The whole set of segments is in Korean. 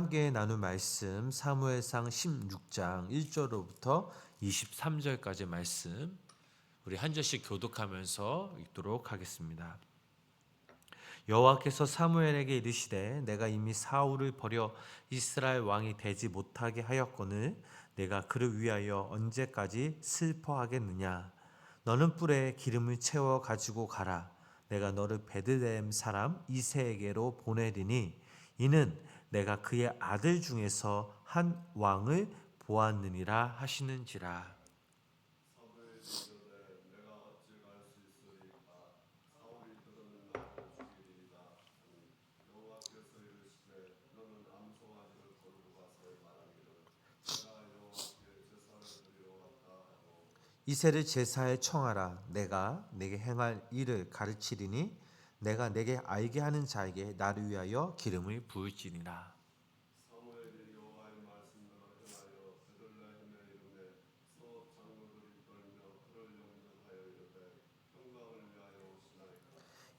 함께 나눌 말씀 사무엘상 16장 1절로부터 23절까지 말씀 우리 한 절씩 교독하면서 읽도록 하겠습니다. 여호와께서 사무엘에게 이르시되 내가 이미 사울을 버려 이스라엘 왕이 되지 못하게 하였거늘 내가 그를 위하여 언제까지 슬퍼하겠느냐. 너는 뿔에 기름을 채워 가지고 가라. 내가 너를 베들레헴 사람 이새에게로 보내리니 이는 내가 그의 아들 중에서 한 왕을 보았느니라 하시는지라. 이새를 제사에 청하라. 내가 내게 행할 일을 가르치리니 내가 내게 알게 하는 자에게 나를 위하여 기름을 부을지니라.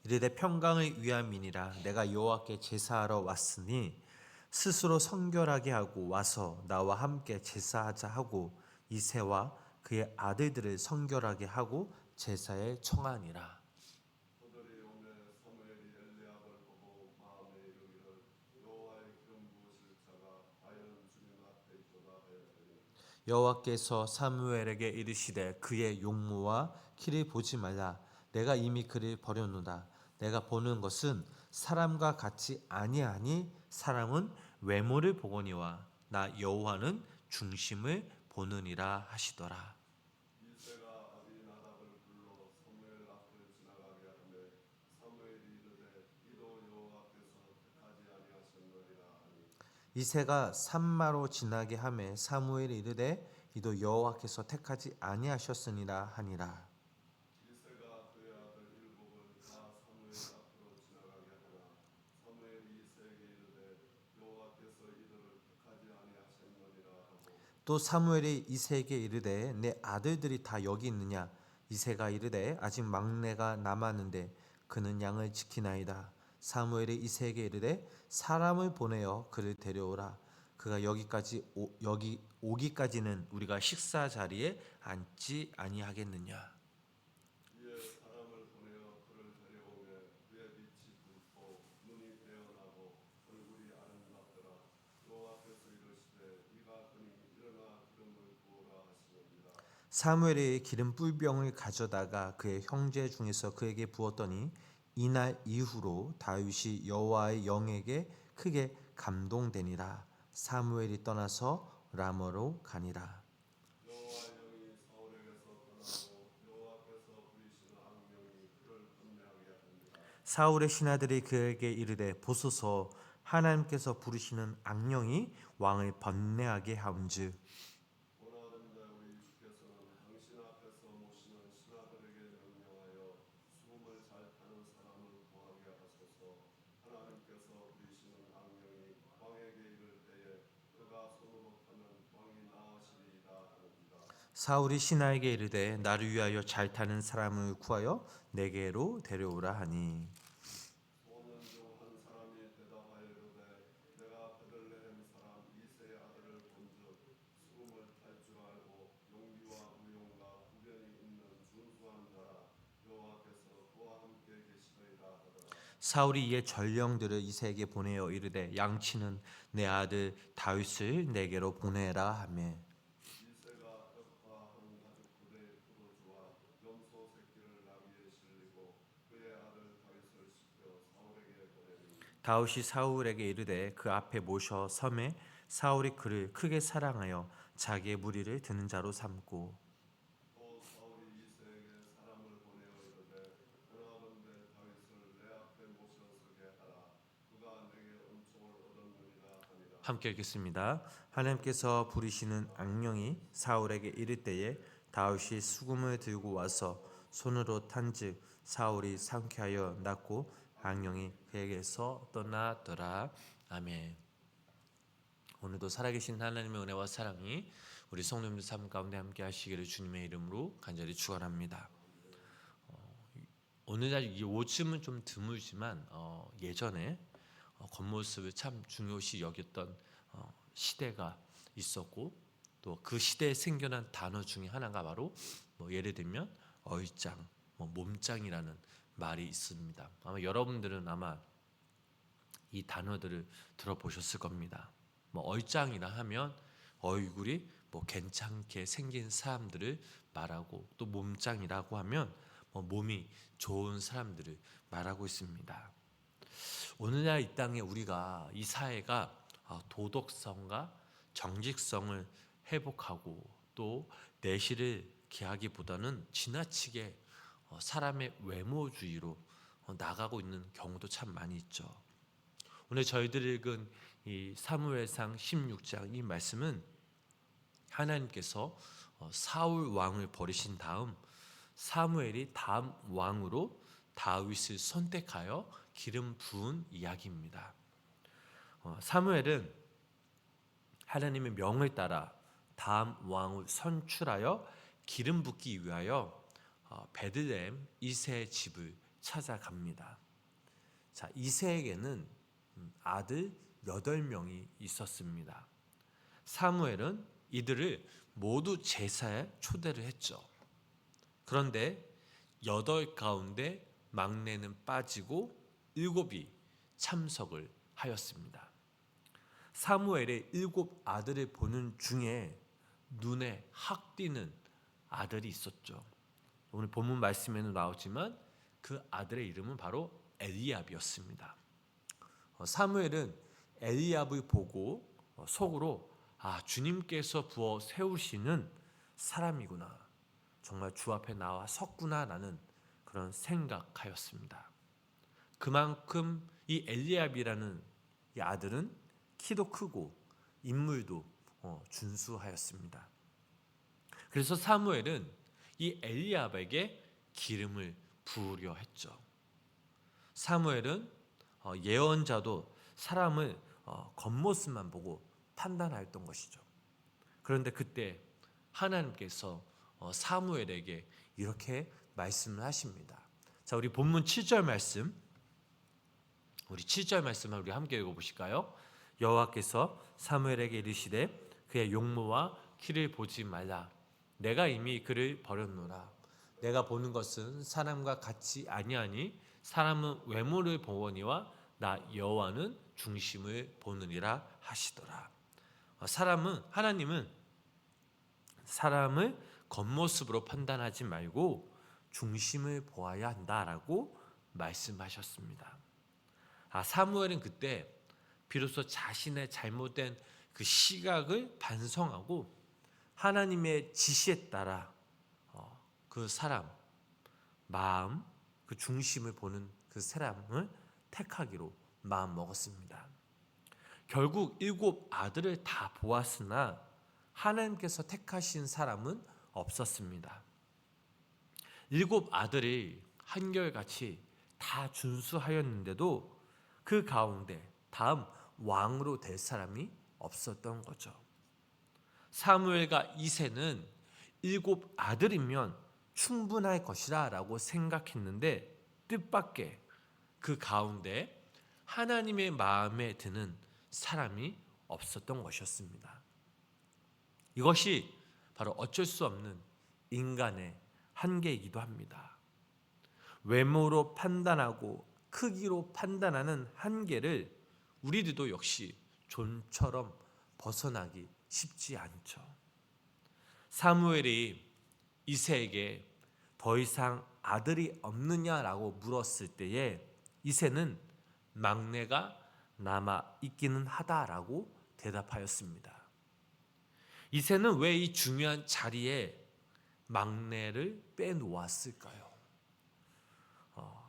이르되 평강을 위함이니라. 내가 여호와께 제사하러 왔으니 스스로 성결하게 하고 와서 나와 함께 제사하자 하고 이새와 그의 아들들을 성결하게 하고 제사에 청하니라. 여호와께서 사무엘에게 이르시되 그의 용모와 키를 보지 말라. 내가 이미 그를 버렸노라. 내가 보는 것은 사람과 같이 아니하니 사람은 외모를 보거니와 나 여호와는 중심을 보느니라 하시더라. 이새가 산마로 지나게 하매 사무엘이 이르되 이도 여호와께서 택하지 아니하셨으니라 하니라. 또 사무엘이 이새에게 이르되 내 아들들이 다 여기 있느냐. 이새가 이르되 아직 막내가 남았는데 그는 양을 지키나이다. 사무엘이 이새에게 이르되 사람을 보내어 그를 데려오라. 그가 여기 오기까지는 우리가 식사 자리에 앉지 아니하겠느냐. 사무엘이 기름 뿔병을 가져다가 그의 형제 중에서 그에게 부었더니 이날 이후로 다윗이 여호와의 영에게 크게 감동되니라. 사무엘이 떠나서 라마로 가니라. 사울의 신하들이 그에게 이르되 보소서 하나님께서 부르시는 악령이 왕을 번뇌하게 하온즉 사울이 신하에게 이르되 나를 위하여 잘 타는 사람을 구하여 내게로 데려오라 하니 사울이 이에 전령들을 이새에게 보내어 이르되 양치는 내 아들 다윗을 내게로 보내라 하며 다윗이 사울에게 이르되 그 앞에 모셔 섬에 사울이 그를 크게 사랑하여 자기의 무리를 드는 자로 삼고 함께 읽겠습니다. 하나님께서 부리시는 악령이 사울에게 이를 때에 다윗이 수금을 들고 와서 손으로 탄즉 사울이 상쾌하여 났고 악령이 그에게서 떠나더라. 아멘. 오늘도 살아계신 하나님의 은혜와 사랑이 우리 성도님들 삶 가운데 함께 하시기를 주님의 이름으로 간절히 축원합니다. 오늘날 이 오침은 좀 드물지만 예전에 겉모습을 참 중요시 여겼던 시대가 있었고, 또 그 시대에 생겨난 단어 중에 하나가 바로 예를 들면 얼짱, 몸짱이라는 말이 있습니다. 아마 여러분들은 이 단어들을 들어보셨을 겁니다. 얼짱이라 하면 얼굴이 괜찮게 생긴 사람들을 말하고, 또 몸짱이라고 하면 몸이 좋은 사람들을 말하고 있습니다. 오늘날 이 땅에 우리가, 이 사회가 도덕성과 정직성을 회복하고 또 내실을 기하기보다는 지나치게 사람의 외모주의로 나가고 있는 경우도 참 많이 있죠. 오늘 저희들이 읽은 이 사무엘상 16장 이 말씀은 하나님께서 사울 왕을 버리신 다음 사무엘이 다음 왕으로 다윗을 선택하여 기름 부은 이야기입니다. 사무엘은 하나님의 명을 따라 다음 왕을 선출하여 기름 붓기 위하여 베들레헴 이새의 집을 찾아갑니다. 자, 이새에게는 아들 8명이 있었습니다. 사무엘은 이들을 모두 제사에 초대를 했죠. 그런데 8 가운데 막내는 빠지고 7이 참석을 하였습니다. 사무엘의 7 아들을 보는 중에 눈에 확 띄는 아들이 있었죠. 오늘 본문 말씀에는 나오지만 그 아들의 이름은 바로 엘리압이었습니다. 사무엘은 엘리압을 보고 속으로 주님께서 부어 세우시는 사람이구나, 정말 주 앞에 나와 섰구나라는 그런 생각하였습니다. 그만큼 이 엘리압이라는 이 아들은 키도 크고 인물도 준수하였습니다. 그래서 사무엘은 이 엘리압에게 기름을 부으려 했죠. 사무엘은 예언자도 사람을 겉모습만 보고 판단하였던 것이죠. 그런데 그때 하나님께서 사무엘에게 이렇게 말씀을 하십니다. 자, 우리 본문 7절 말씀, 우리 7절 말씀을 우리 함께 읽어보실까요? 여호와께서 사무엘에게 이르시되 그의 용모와 키를 보지 말라. 내가 이미 그를 버렸노라. 내가 보는 것은 사람과 같이 아니하니 사람은 외모를 보거니와 나 여호와는 중심을 보느니라 하시더라. 하나님은 사람을 겉모습으로 판단하지 말고 중심을 보아야 한다라고 말씀하셨습니다. 사무엘은 그때 비로소 자신의 잘못된 그 시각을 반성하고 하나님의 지시에 따라 그 사람, 마음, 그 중심을 보는 그 사람을 택하기로 마음 먹었습니다. 결국 7 아들을 다 보았으나 하나님께서 택하신 사람은 없었습니다. 7 아들이 한결같이 다 준수하였는데도 그 가운데 다음 왕으로 될 사람이 없었던 거죠. 사무엘과 이새는 7 아들이면 충분할 것이라 라고 생각했는데 뜻밖의 그 가운데 하나님의 마음에 드는 사람이 없었던 것이었습니다. 이것이 바로 어쩔 수 없는 인간의 한계이기도 합니다. 외모로 판단하고 크기로 판단하는 한계를 우리들도 역시 좀처럼 벗어나기 쉽지 않죠. 사무엘이 이새에게 더 이상 아들이 없느냐라고 물었을 때에 이새는 막내가 남아 있기는 하다라고 대답하였습니다. 이새는 왜 이 중요한 자리에 막내를 빼놓았을까요?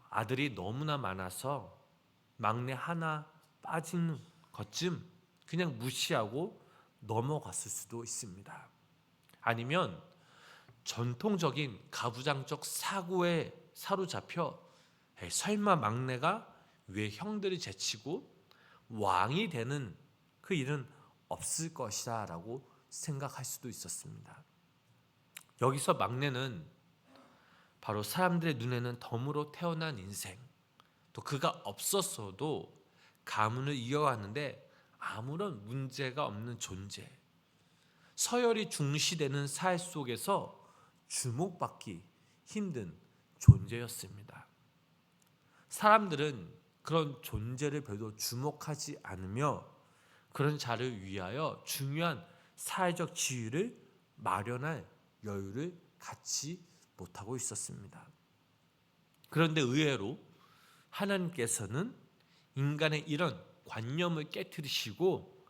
아들이 너무나 많아서 막내 하나 빠진 것쯤 그냥 무시하고 넘어갔을 수도 있습니다. 아니면 전통적인 가부장적 사고에 사로잡혀 설마 막내가 왜 형들이 제치고 왕이 되는 그 일은 없을 것이다 라고 생각할 수도 있었습니다. 여기서 막내는 바로 사람들의 눈에는 덤으로 태어난 인생, 또 그가 없었어도 가문을 이어가는데 아무런 문제가 없는 존재, 서열이 중시되는 사회 속에서 주목받기 힘든 존재였습니다. 사람들은 그런 존재를 별로 주목하지 않으며 그런 자를 위하여 중요한 사회적 지위를 마련할 여유를 갖지 못하고 있었습니다. 그런데 의외로 하나님께서는 인간의 이런 관념을 깨트리시고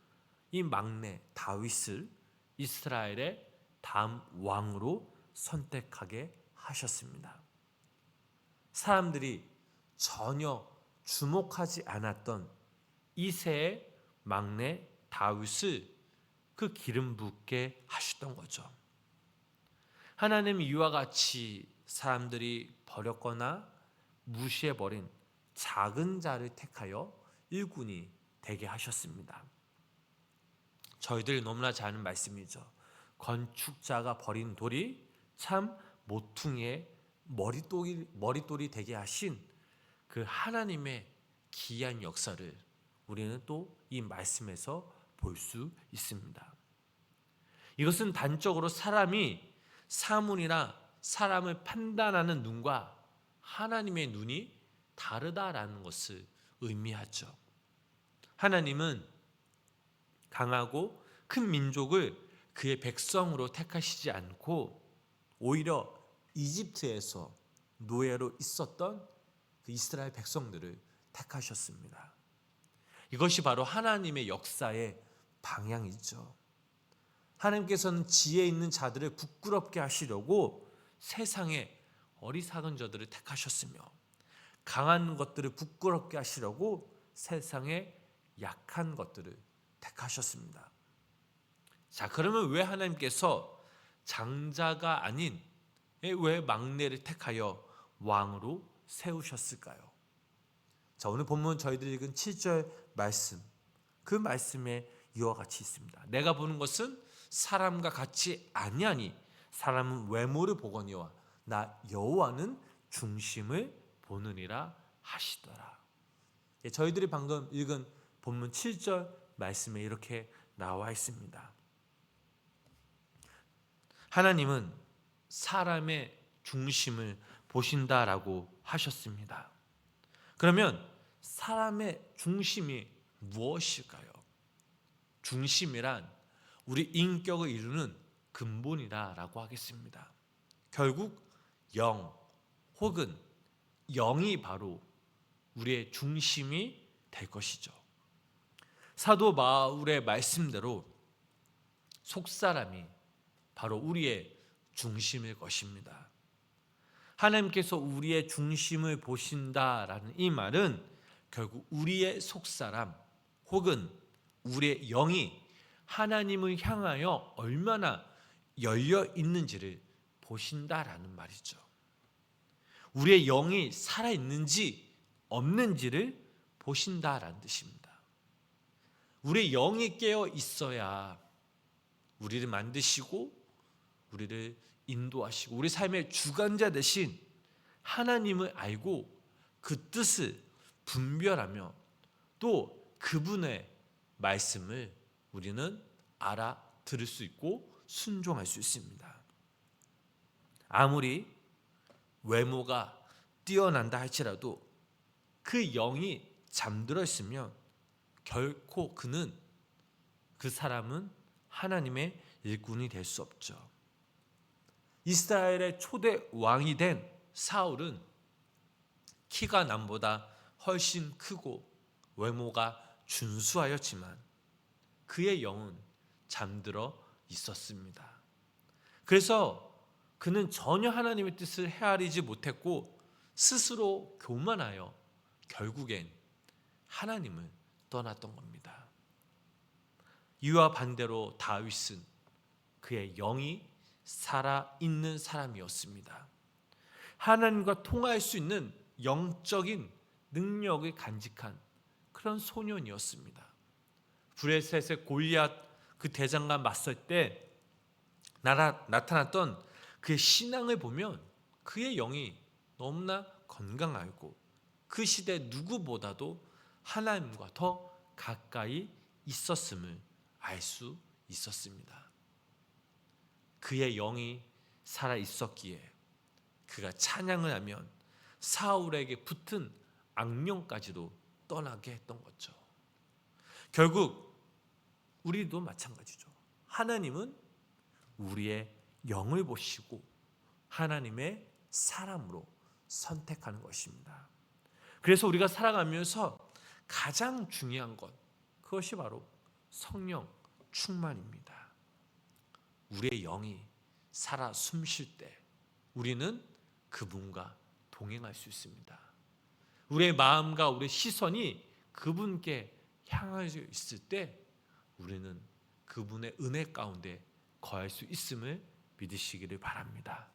이 막내 다윗을 이스라엘의 다음 왕으로 선택하게 하셨습니다. 사람들이 전혀 주목하지 않았던 이새의 막내 다윗을 그 기름 붓게 하셨던 거죠. 하나님 이와 같이 사람들이 버렸거나 무시해버린 작은 자를 택하여 일꾼이 되게 하셨습니다. 저희들이 너무나 잘 아는 말씀이죠. 건축자가 버린 돌이 참 모퉁이의 머릿돌이 되게 하신 그 하나님의 기이한 역사를 우리는 또 이 말씀에서 볼 수 있습니다. 이것은 단적으로 사람이 사물이나 사람을 판단하는 눈과 하나님의 눈이 다르다라는 것을 의미하죠. 하나님은 강하고 큰 민족을 그의 백성으로 택하시지 않고 오히려 이집트에서 노예로 있었던 그 이스라엘 백성들을 택하셨습니다. 이것이 바로 하나님의 역사의 방향이죠. 하나님께서는 지혜 있는 자들을 부끄럽게 하시려고 세상에 어리석은 자들을 택하셨으며 강한 것들을 부끄럽게 하시려고 세상에 약한 것들을 택하셨습니다. 자, 그러면 왜 하나님께서 장자가 아닌 왜 막내를 택하여 왕으로 세우셨을까요? 자, 오늘 본문 저희들이 읽은 7절 말씀, 그 말씀에 이와 같이 있습니다. 내가 보는 것은 사람과 같이 아니하니 사람은 외모를 보거니와 나 여호와는 중심을 보느니라 하시더라. 저희들이 방금 읽은 본문 7절 말씀에 이렇게 나와 있습니다. 하나님은 사람의 중심을 보신다라고 하셨습니다. 그러면 사람의 중심이 무엇일까요? 중심이란 우리 인격을 이루는 근본이라고 하겠습니다. 결국 영 혹은 영이 바로 우리의 중심이 될 것이죠. 사도 바울의 말씀대로 속사람이 바로 우리의 중심일 것입니다. 하나님께서 우리의 중심을 보신다라는 이 말은 결국 우리의 속사람 혹은 우리의 영이 하나님을 향하여 얼마나 열려 있는지를 보신다라는 말이죠. 우리의 영이 살아있는지 없는지를 보신다라는 뜻입니다. 우리의 영이 깨어 있어야 우리를 만드시고 우리를 인도하시고 우리 삶의 주관자 되신 하나님을 알고 그 뜻을 분별하며 또 그분의 말씀을 우리는 알아들을 수 있고 순종할 수 있습니다. 아무리 외모가 뛰어난다 할지라도 그 영이 잠들어 있으면 결코 그 사람은 하나님의 일꾼이 될 수 없죠. 이스라엘의 초대 왕이 된 사울은 키가 남보다 훨씬 크고 외모가 준수하였지만 그의 영은 잠들어 있었습니다. 그래서 그는 전혀 하나님의 뜻을 헤아리지 못했고 스스로 교만하여 결국엔 하나님을 떠났던 겁니다. 이와 반대로 다윗은 그의 영이 살아있는 사람이었습니다. 하나님과 통화할 수 있는 영적인 능력을 간직한 그런 소년이었습니다. 브레셋의 골리앗 그 대장과 맞설 때 나타났던 그의 신앙을 보면 그의 영이 너무나 건강하고 그 시대 누구보다도 하나님과 더 가까이 있었음을 알 수 있었습니다. 그의 영이 살아 있었기에 그가 찬양을 하면 사울에게 붙은 악령까지도 떠나게 했던 거죠. 결국 우리도 마찬가지죠. 하나님은 우리의 영을 보시고 하나님의 사람으로 선택하는 것입니다. 그래서 우리가 살아가면서 가장 중요한 것, 그것이 바로 성령 충만입니다. 우리의 영이 살아 숨쉴 때 우리는 그분과 동행할 수 있습니다. 우리의 마음과 우리의 시선이 그분께 향하여 있을 때 우리는 그분의 은혜 가운데 거할 수 있음을 믿으시기를 바랍니다.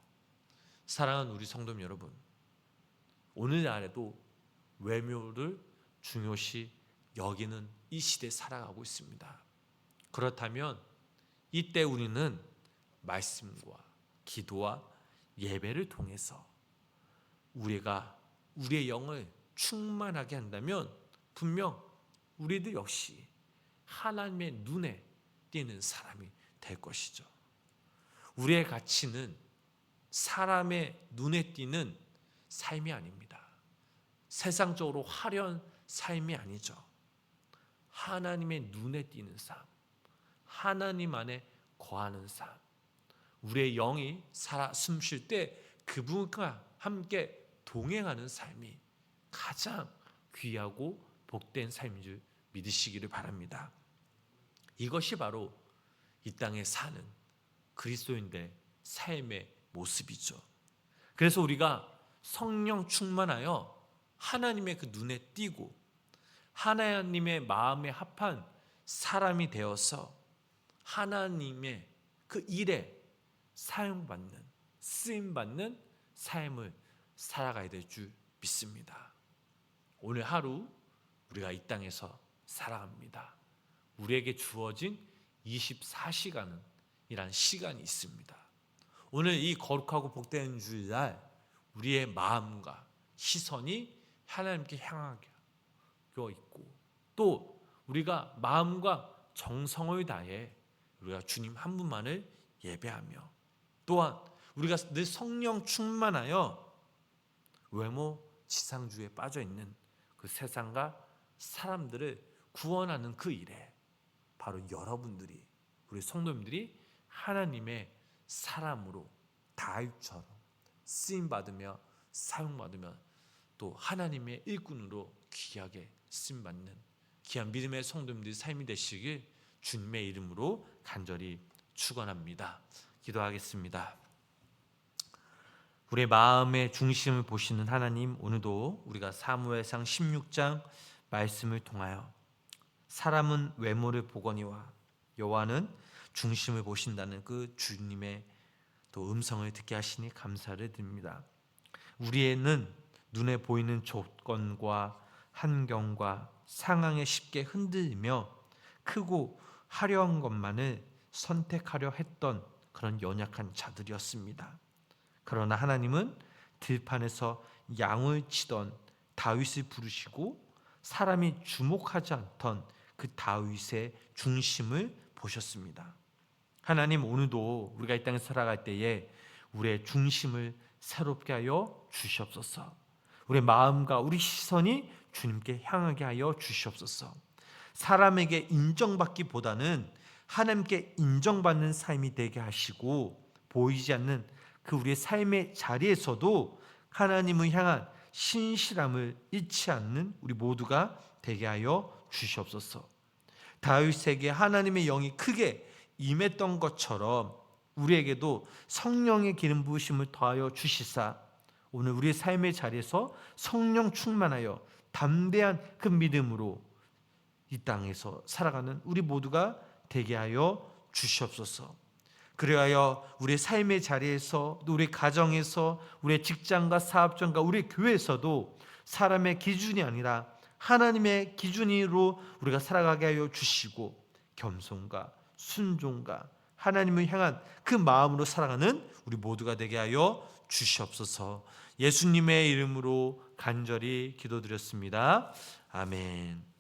사랑하는 우리 성도 여러분, 오늘날에도 외모를 중요시 여기는 이 시대에 살아가고 있습니다. 그렇다면 이때 우리는 말씀과 기도와 예배를 통해서 우리가 우리의 영을 충만하게 한다면 분명 우리들 역시 하나님의 눈에 띄는 사람이 될 것이죠. 우리의 가치는 사람의 눈에 띄는 삶이 아닙니다. 세상적으로 화려한 삶이 아니죠. 하나님의 눈에 띄는 삶, 하나님 안에 거하는 삶, 우리의 영이 살아 숨쉴 때 그분과 함께 동행하는 삶이 가장 귀하고 복된 삶인 줄 믿으시기를 바랍니다. 이것이 바로 이 땅에 사는 그리스도인들의 삶의 모습이죠. 그래서 우리가 성령 충만하여 하나님의 그 눈에 띄고 하나님의 마음에 합한 사람이 되어서 하나님의 그 일에 사용받는, 쓰임받는 삶을 살아가야 될 줄 믿습니다. 오늘 하루 우리가 이 땅에서 살아갑니다. 우리에게 주어진 24시간은 이란 시간이 있습니다. 오늘 이 거룩하고 복된 주일날 우리의 마음과 시선이 하나님께 향하게 있고 또 우리가 마음과 정성을 다해 우리가 주님 한 분만을 예배하며 또한 우리가 늘 성령 충만하여 외모 지상주의에 빠져있는 그 세상과 사람들을 구원하는 그 일에 바로 여러분들이 우리 성도님들이 하나님의 사람으로 다윗처럼 쓰임받으며 사용받으며 또 하나님의 일꾼으로 귀하게 쓰임받는 귀한 믿음의 성도님들의 삶이 되시길 주님의 이름으로 간절히 축원합니다. 기도하겠습니다. 우리의 마음의 중심을 보시는 하나님, 오늘도 우리가 사무엘상 16장 말씀을 통하여 사람은 외모를 보거니와 여호와는 중심을 보신다는 그 주님의 또 음성을 듣게 하시니 감사를 드립니다. 우리는 눈에 보이는 조건과 환경과 상황에 쉽게 흔들리며 크고 화려한 것만을 선택하려 했던 그런 연약한 자들이었습니다. 그러나 하나님은 들판에서 양을 치던 다윗을 부르시고 사람이 주목하지 않던 그 다윗의 중심을 보셨습니다. 하나님, 오늘도 우리가 이 땅에 살아갈 때에 우리의 중심을 새롭게 하여 주시옵소서. 우리의 마음과 우리 시선이 주님께 향하게 하여 주시옵소서. 사람에게 인정받기보다는 하나님께 인정받는 삶이 되게 하시고 보이지 않는 그 우리의 삶의 자리에서도 하나님을 향한 신실함을 잃지 않는 우리 모두가 되게 하여 주시옵소서. 다윗에게 하나님의 영이 크게 임했던 것처럼 우리에게도 성령의 기름 부으심을 더하여 주시사 오늘 우리의 삶의 자리에서 성령 충만하여 담대한 그 믿음으로 이 땅에서 살아가는 우리 모두가 되게 하여 주시옵소서. 그리하여 우리의 삶의 자리에서 또 우리 가정에서 우리의 직장과 사업장과 우리 교회에서도 사람의 기준이 아니라 하나님의 기준으로 우리가 살아가게 하여 주시고 겸손과 순종과 하나님을 향한 그 마음으로 살아가는 우리 모두가 되게 하여 주시옵소서. 예수님의 이름으로 간절히 기도드렸습니다. 아멘.